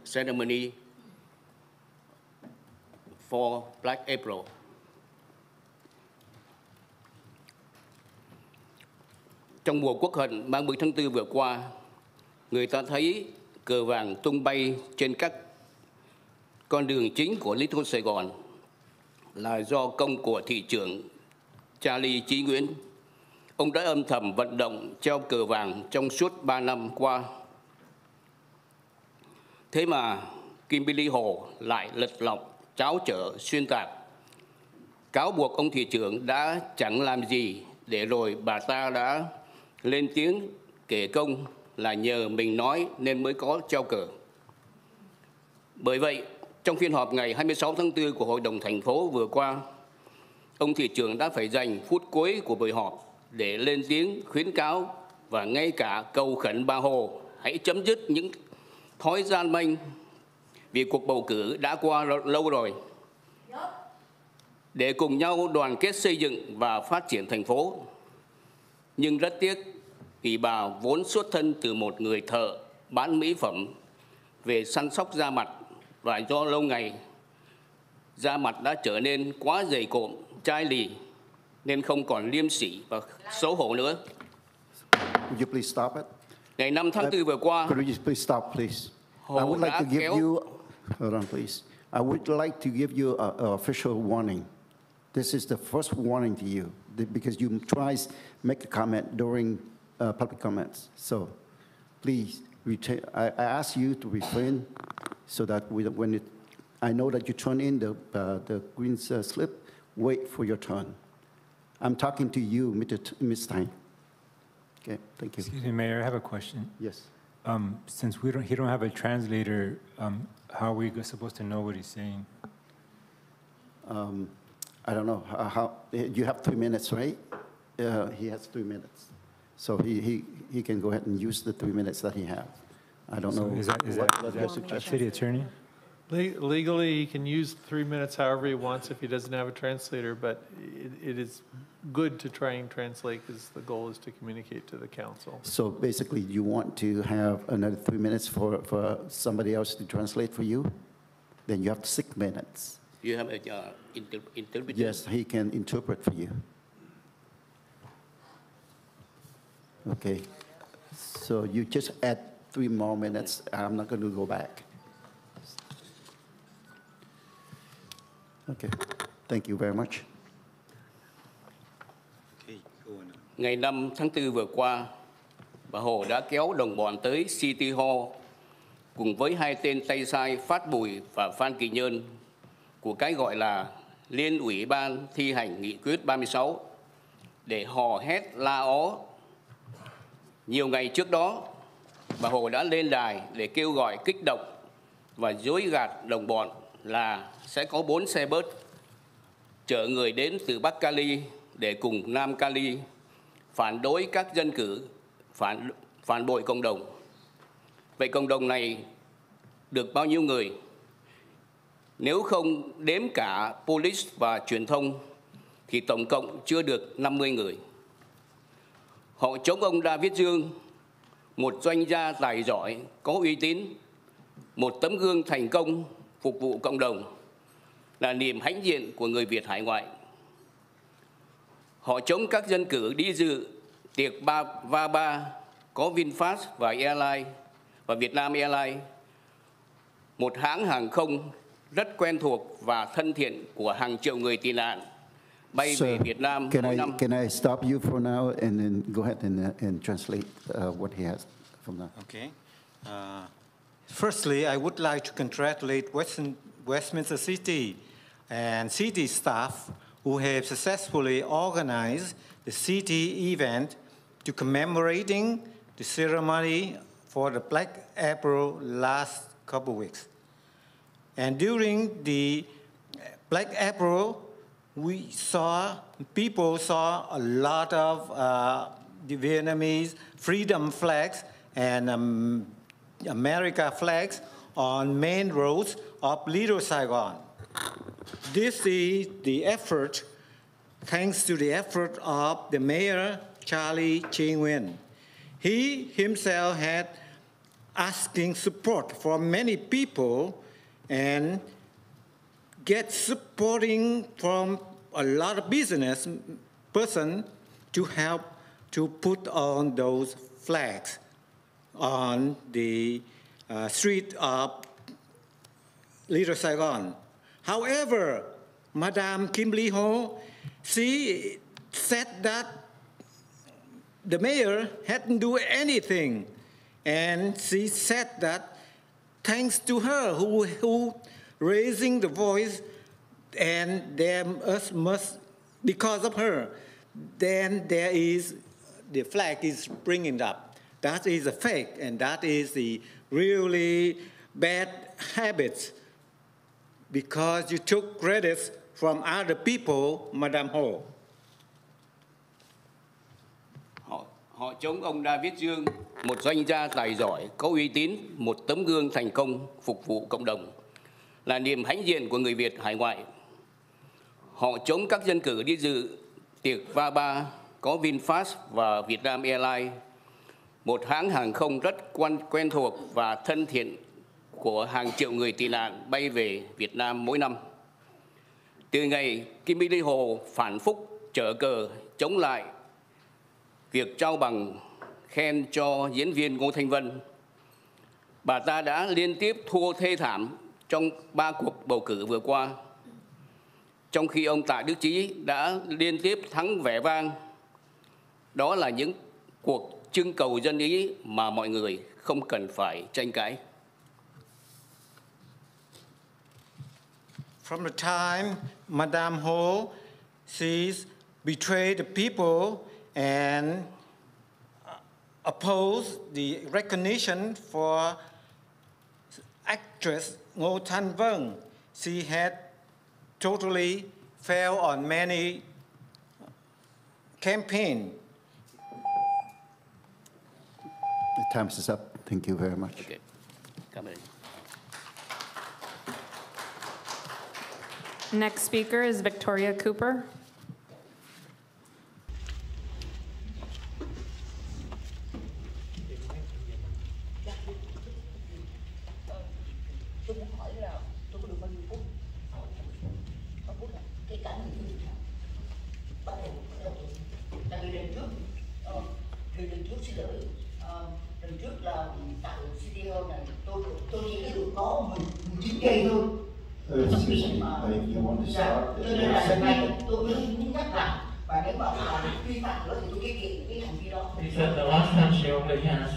ceremony for Black April. Trong mùa Quốc hận 30 tháng 4 vừa qua, người ta thấy cờ vàng tung bay trên các con đường chính của Little Sài Gòn là do công của thị trưởng Charlie Chí Nguyễn. Ông đã âm thầm vận động treo cờ vàng trong suốt 3 năm qua. Thế mà Kimberly Hồ lại lật lọng, tráo trở, xuyên tạc, cáo buộc ông thị trưởng đã chẳng làm gì, để rồi bà ta đã lên tiếng kể công là nhờ mình nói nên mới có treo cờ. Bởi vậy, trong phiên họp ngày 26 tháng 4 của Hội đồng thành phố vừa qua, ông thị trưởng đã phải dành phút cuối của buổi họp để lên tiếng khuyến cáo và ngay cả cầu khẩn bà Hồ hãy chấm dứt những thói gian manh vì cuộc bầu cử đã qua lâu rồi, để cùng nhau đoàn kết xây dựng và phát triển thành phố. Nhưng rất tiếc vì bà vốn xuất thân từ một người thợ bán mỹ phẩm về săn sóc da mặt, và do lâu ngày da mặt đã trở nên quá dày cộm, chai lì nên không còn liêm sỉ và xấu hổ nữa. Would you please stop it? Ngày 5 tháng 4 vừa qua, could you please stop, please? I would like to give you, hold on, please. I would like to give you an official warning. This is the first warning to you because you try to make a comment during public comments. So, please, I ask you to refrain so that I know that you turn in the green slip, wait for your turn. I'm talking to you, Ms. Stein. Okay, thank you. Excuse me, Mayor, I have a question. Yes. Since he don't have a translator, how are we supposed to know what he's saying? I don't know how you have 3 minutes, right? He has 3 minutes, so he can go ahead and use the 3 minutes that he has. I don't know. Is that your suggestion? City Attorney? Legally, he can use 3 minutes however he wants if he doesn't have a translator, but it is good to try and translate because the goal is to communicate to the council. So basically, you want to have another 3 minutes for somebody else to translate for you? Then you have 6 minutes. You have a interpreter? Yes, he can interpret for you. Okay. So you just add 3 more minutes. I'm not going to go back. Okay. Thank you very much. Ngày 5 tháng 4 vừa qua, bà Hồ đã kéo đồng bọn tới City Hall cùng với 2 tên tay sai Phát Bùi và Phan Kỳ Nhơn của cái gọi là Liên ủy ban thi hành nghị quyết 36 để hò hét la ó. Nhiều ngày trước đó, bà Hồ đã lên đài để kêu gọi kích động và dối gạt đồng bọn là sẽ có 4 xe bus chở người đến từ Bắc Cali để cùng Nam Cali phản đối các dân cử, phản bội cộng đồng. Vậy cộng đồng này được bao nhiêu người? Nếu không đếm cả police và truyền thông thì tổng cộng chưa được 50 người. Họ chống ông David Dương, một doanh gia tài giỏi, có uy tín, một tấm gương thành công phục vụ cộng đồng, là niềm hãnh diện của người Việt hải ngoại. Họ chống các dân cử đi dự tiệc Va3 có VinFast và Airline và Vietnam Airlines, một hãng hàng không rất quen thuộc và thân thiện của hàng triệu người tị nạn bay về Việt Nam mỗi năm. Can I stop you for now and then go ahead and translate what he has from now? Okay. Firstly, I would like to congratulate Westminster City and city staff who have successfully organized the city event to commemorating the ceremony for the Black April last couple of weeks. And during the Black April, people saw a lot of the Vietnamese freedom flags and America flags on main roads of Little Saigon. This is the effort, thanks to the effort of the mayor, Charlie Ching Nguyen. He himself had asking support from many people and get supporting from a lot of business person to help to put on those flags on the street of Little Saigon. However, Madame Kim Lee Ho, she said that the mayor hadn't do anything, and she said that thanks to her who raising the voice, and there must because of her, then there is the flag is bringing up. That is a fake, and that is the really bad habits because you took credits from other people, Madame Ho. Họ chống ông David Dương, một doanh gia tài giỏi, có uy tín, một tấm gương thành công phục vụ cộng đồng, là niềm hãnh diện của người Việt hải ngoại. Họ chống các dân cử đi dự tiệc Va3 có VinFast và Vietnam Airlines, một hãng hàng không rất quen thuộc và thân thiện của hàng triệu người tị nạn bay về Việt Nam mỗi năm. Từ ngày Kim Lee Hồ phản phúc chở cờ chống lại việc trao bằng khen cho diễn viên Ngô Thanh Vân, bà ta đã liên tiếp thua thê thảm trong 3 cuộc bầu cử vừa qua, trong khi ông Tạ Đức Chí đã liên tiếp thắng vẻ vang. Đó là những cuộc trưng cầu dân ý mà mọi người không cần phải tranh cãi. From the time Madame Ho, she's betrayed the people and oppose the recognition for actress Ngô Thanh Vân. She had totally failed on many campaigns. The time is up. Thank you very much. Okay. Come in. Next speaker is Victoria Cooper. Tôi muốn hỏi là tôi có được bao nhiêu phút? 3 phút à? Cái cảnh gì? Bắt đầu tại vì lần trước xin lỗi, lần trước là tại City Hall này tôi chỉ được có 19 giây thôi. Excuse me, if you want to start, Cho nên là lần này tôi muốn nhắc lại, và nếu mà vi phạm nữa thì tôi thực hiện cái hành vi đó. He said the last time she only has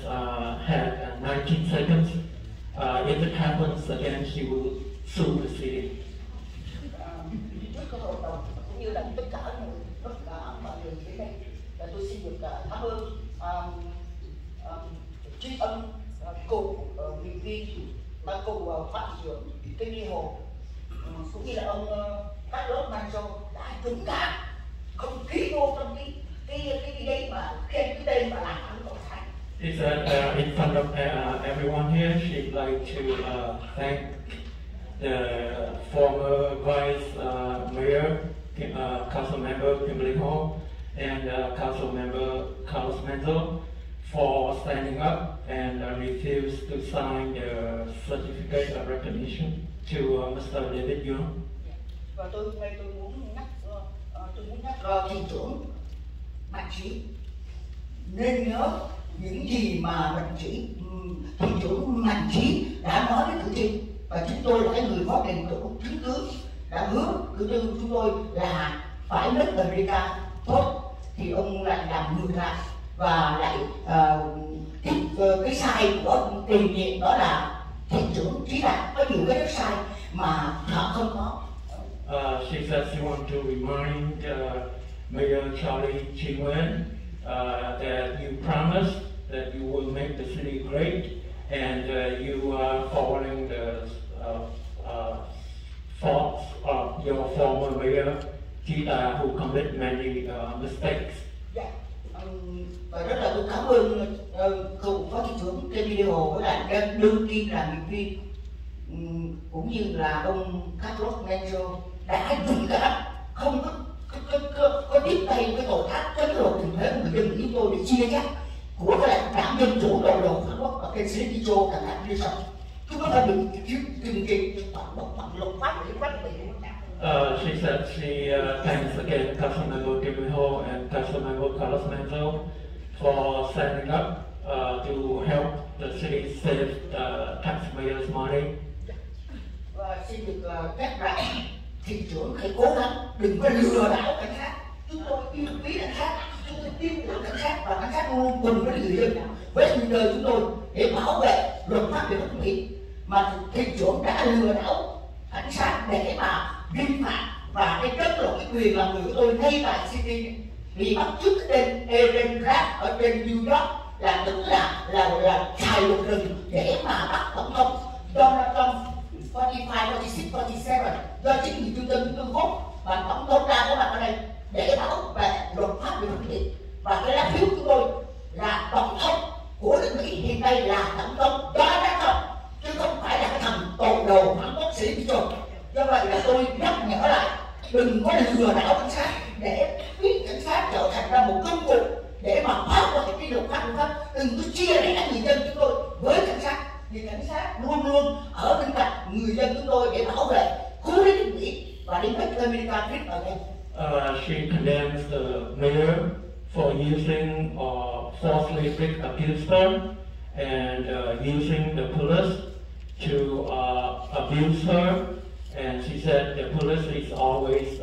had 19 seconds. If it happens again, she will sue the city. Trước cái hội đồng cũng như là tất cả mọi người đến đây, là tôi xin được cảm ơn tri ân cô nghị viên ban cô phát trưởng kênh Ly Hồ, cũng như là ông Carlos Manzo đã dũng cảm không ký vô trong cái giấy mà khen cái tên mà làm ăn cộng sản. He said in front of everyone here, she'd like to thank the former Vice Mayor, Council Member Kimberly Ho, and Council Member Carlos Manzo for standing up and refused to sign the certificate of recognition to Mr. David Young. Và tôi hôm nay tôi muốn nhắc thị trưởng Mạnh Trí nên nhớ những gì mà thị trưởng Mạnh Trí đã nói với cử tri, và chúng tôi là cái người có đầy đủ chứng cứ đã hứa cử tri chúng tôi là phải nước America tốt, thì ông lại làm ngược lại và lại cái sai của tiền nhiệm đó là thị trưởng Trí Đạt có nhiều cái sai mà họ không có. She said she wanted to remind Mayor Charlie Chingwen that you promised that you will make the city great, and you are following the faults of your former mayor, Chita, who committed many mistakes. Và rất là tôi cảm ơn cựu phó thị trưởng trên video với lại đương kim làm nghị viên, cũng như là ông Carlos Manzo đã dũng cảm không có tiếp tay cái tội ác chống lột tình thế của người dân của chúng tôi để chia cắt của cái lại đảng dân chủ đầu đầu Phản Quốc và cái City Châu chẳng hạn như sau. Chúng ta được trừng trị bằng luật pháp để bắt bị. She said she thanks again Councilmember Kimberly Ho and Councilmember Carlos Manzo for standing up to help the city save taxpayers' money. Và xin được nhắc lại thị trưởng hãy cố gắng đừng có lừa đảo cảnh sát. Chúng tôi yêu quý cảnh sát, chúng tôi tin tưởng cảnh sát và cảnh sát luôn cùng với người dân Westminster chúng tôi để bảo vệ luật pháp về nước Mỹ, mà thị trưởng đã lừa đảo cảnh sát để mà vi phạm và cái chất lộ cái quyền làm người của tôi ngay tại City vì bắt chước cái tên Aaron Rapp ở trên New York là tức là xài luật rừng để mà bắt tổng thống Donald Trump 45, 46, 47 do chính người trung tâm Trung Quốc và tổng thống ra có mặt ở đây để bảo vệ luật pháp về nước Mỹ, và cái lá phiếu của tôi là tổng thống của nước Mỹ hiện nay là tổng thống Donald Trump chứ không phải là cái thằng tội đầu phản quốc sĩ bị trộm. Do vậy là tôi nhắc nhở lại đừng có lừa đảo cảnh sát để biến cảnh sát trở thành ra một công cụ để mà phá hoại cái luật pháp, đừng có chia rẽ người dân chúng tôi với cảnh sát, vì cảnh sát luôn luôn ở bên cạnh người dân chúng tôi để bảo vệ cứu đến nước Mỹ và đến Bắc America Trip ở đây. She condemns the mayor for using or falsely accused her and using the police to abuse her. And she said the police is always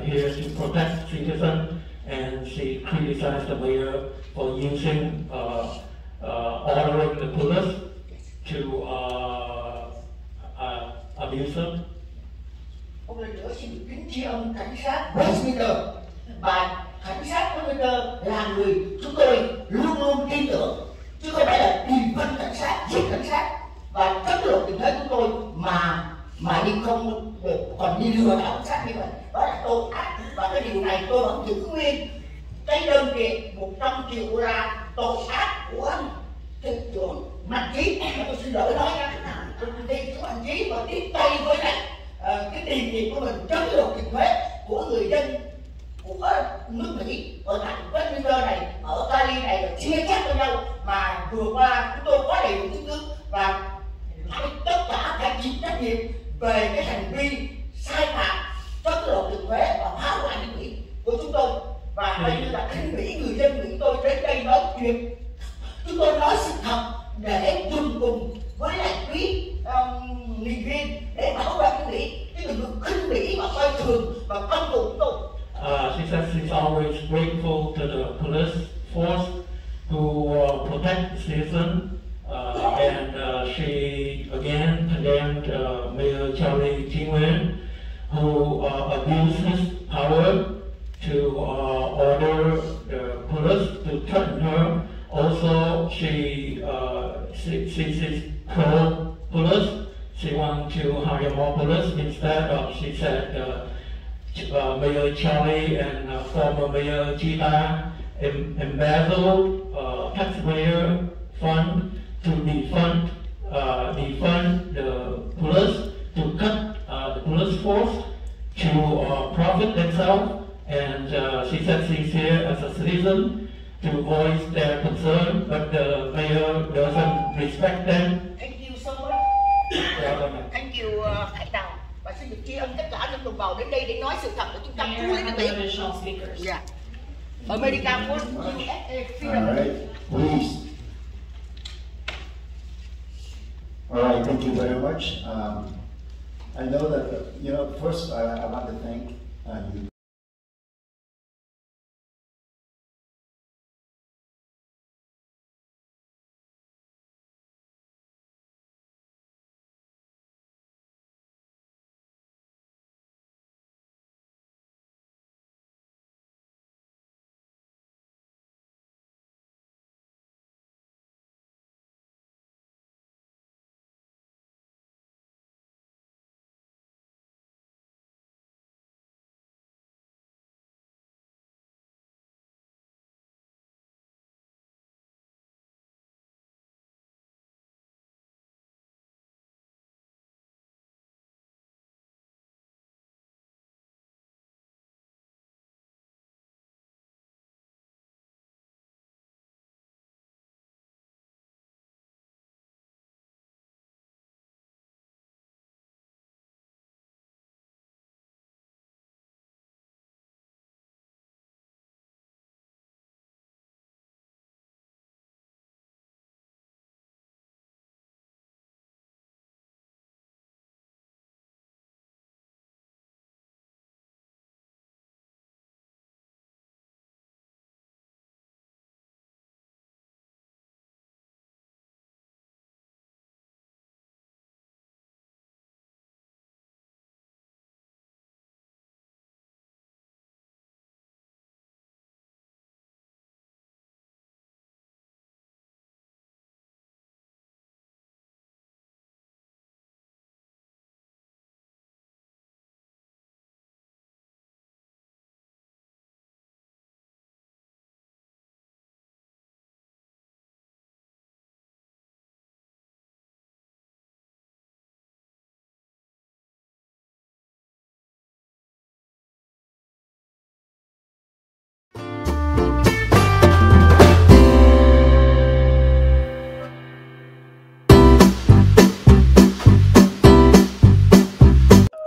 here to protect citizens, and she criticized the mayor for using ordering the police to abuse her. Một lần nữa xin được kính tri ân cảnh sát Westminster, và cảnh sát Westminster là người chúng tôi luôn luôn tin tưởng lừa đảo sát như vậy, đó là tội ác. Và cái điều này tôi vẫn giữ nguyên cái đơn kiện 100 triệu đô la tội ác của anh thực trưởng Mạnh Trí. Tôi xin lỗi nói nha, thì của Mạnh Trí và tiếp tay với lại cái tiền nghiệp của mình chống lừa tiền thuế của người dân của nước Mỹ ở thành Westminster này, ở Cali này là chia chác với nhau. Mà vừa qua chúng tôi có đầy đủ chứng cứ và tất cả phải chịu trách nhiệm về cái hành vi sai phạm chống lừa tiền thuế và phá hoại nước Mỹ của chúng tôi. Và đây như là khinh bỉ người dân Mỹ. Tôi đến đây nói chuyện, chúng tôi nói sự thật để chung cùng với lại quý nghị viên để bảo vệ nước Mỹ, chứ đừng có khinh bỉ và coi thường và công cụ chúng tôi. She says she's always grateful to the police force who protect the citizen, and she again condemned Mayor Charlie Nguyen, who abused his power to order the police to threaten her. Also, she's pro-police. She wants to hire more police. Instead of, she said, Mayor Charlie and former Mayor Chita embezzled taxpayer fund to defund the police, to cut the police force to profit themselves. And she said she's here as a citizen to voice their concern, but the mayor doesn't respect them. Thank you so much. Thank you, Hải Đào. Và xin được tri ân tất cả những đồng bào đến đây để nói sự thật để chúng ta cứu lấy nước Mỹ. Yeah. America wants USA freedom. All right, please. All right, thank you very much. I know that, first I want to thank you.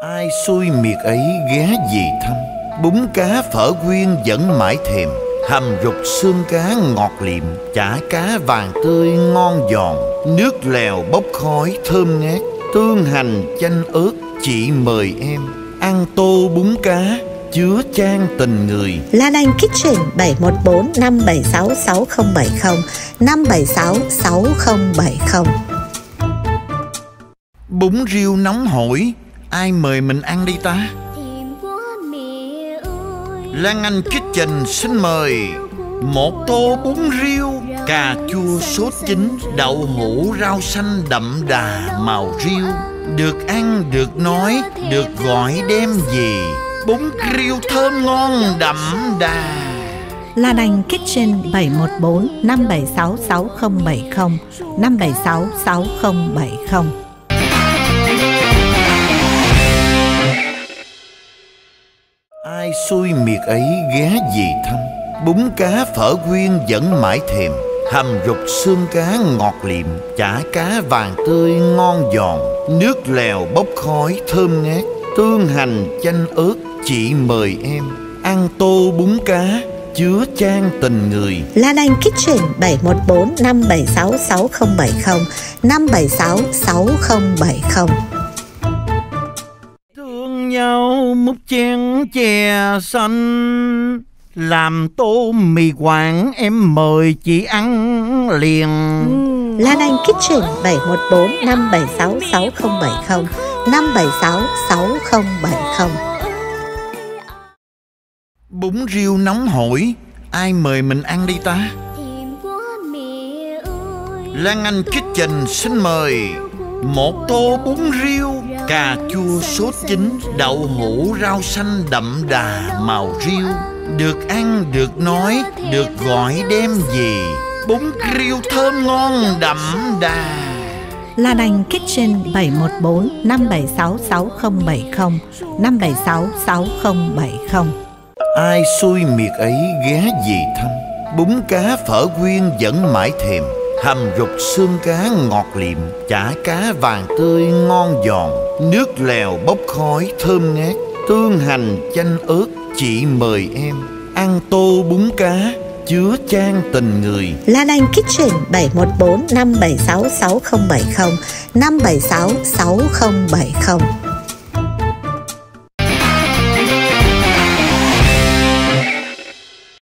Ai xui miệt ấy ghé về thăm. Bún cá phở quyên vẫn mãi thèm. Hầm rục xương cá ngọt liệm, chả cá vàng tươi ngon giòn, nước lèo bốc khói thơm ngát, tương hành chanh ớt. Chị mời em ăn tô bún cá chứa chan tình người. Lan Anh Kitchen 714 576 6070 576 6070. Bún riêu nóng hổi, ai mời mình ăn đi ta? Lan Anh Kitchen xin mời một tô bún riêu, cà chua sốt chín, đậu hũ rau xanh đậm đà màu riêu, được ăn, được nói, được gọi đem gì. Bún riêu thơm ngon đậm đà. La Đành Kitchen 714 576 6070 576 6070. Ai xui miệt ấy ghé về thăm. Bún cá phở quyên vẫn mãi thèm. Hầm rục xương cá ngọt liệm, chả cá vàng tươi ngon giòn, nước lèo bốc khói thơm ngát, tương hành chanh ớt. Chị mời em ăn tô bún cá chứa chan tình người. La Đành Kitchen 714 576 6070 576 6070. Thương nhau múc chén chè xanh, làm tô mì Quảng em mời chị ăn liền. La Đành Kitchen 714 576 6070 576 6070. Bún riêu nóng hổi, ai mời mình ăn đi ta? Lan Anh Kitchen xin mời một tô bún riêu, cà chua sốt chín, đậu hũ rau xanh đậm đà màu riêu. Được ăn, được nói, được gọi đem gì. Bún riêu thơm ngon đậm đà. La Đành Kitchen 714 576 6070 576 6070. Ai xui miệt ấy ghé về thăm. Bún cá phở quyên vẫn mãi thèm. Hầm rục xương cá ngọt liệm, chả cá vàng tươi ngon giòn, nước lèo bốc khói thơm ngát, tương hành chanh ớt. Chị mời em ăn tô bún cá chứa chan tình người. La Đành Kitchen 714 576 6070 576 6070.